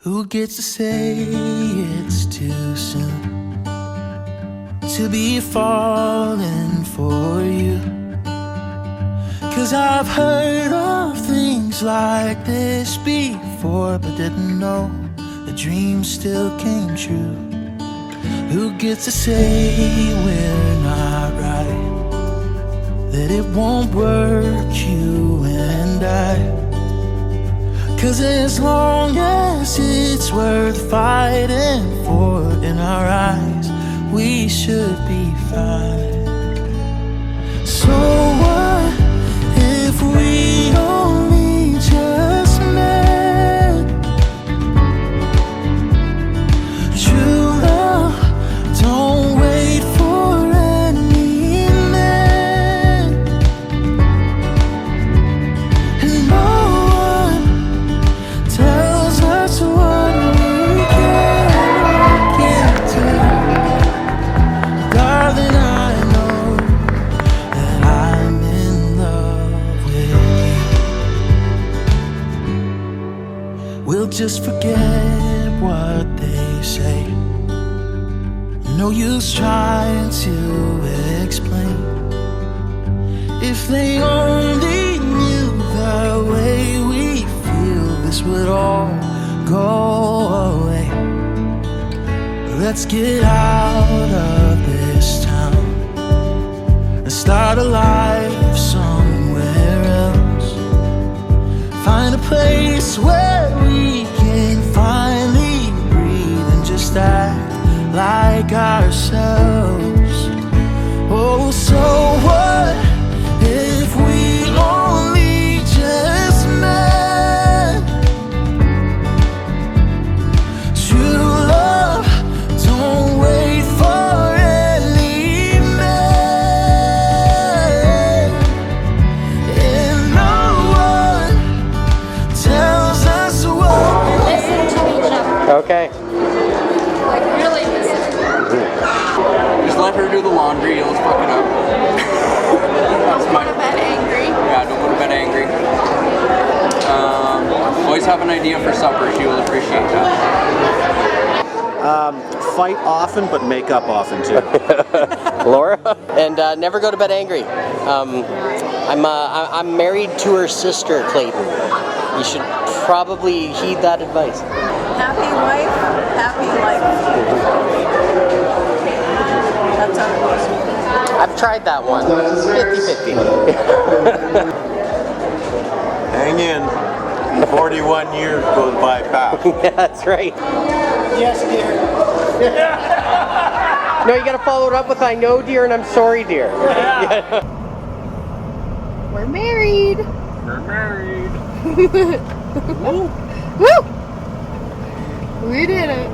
Who gets to say it's too soon to be falling for you? 'Cause I've heard of things like this before, but didn't know the dream still came true. Who gets to say we're not right, that it won't work, you and I? 'Cause as long as it's worth fighting for in our eyes, we should be fine. So what if we only just met? True love don't wait for any man, and no one tells us what we can't do. Darling, I know that I'm in love with you. We'll just forget what they say. No use trying to explain. If they only knew the way we feel, this would all go away. Let's get out of this town and start a life somewhere else. Find a place where we can finally breathe and just act like ourselves. Oh, so what if we only just met? True love don't wait for any man, and no one tells us what. Listen to me, Chuck. Okay. Like, really listen. Just let her do the laundry, you'll fuck it up. Don't go to bed angry. Yeah, don't go to bed angry. Always have an idea for supper, she will appreciate that. Fight often, but make up often too. Laura? And never go to bed angry. I'm married to her sister, Clayton. You should probably heed that advice. Happy wife, happy life. That's our goal. I've tried that one. 50-50. Hang in. 41 years goes by fast. Yeah, that's right. Yes, dear. No, you gotta follow it up with I know, dear, and I'm sorry, dear. Yeah. We're married. We're married. Woo! Woo! We did it.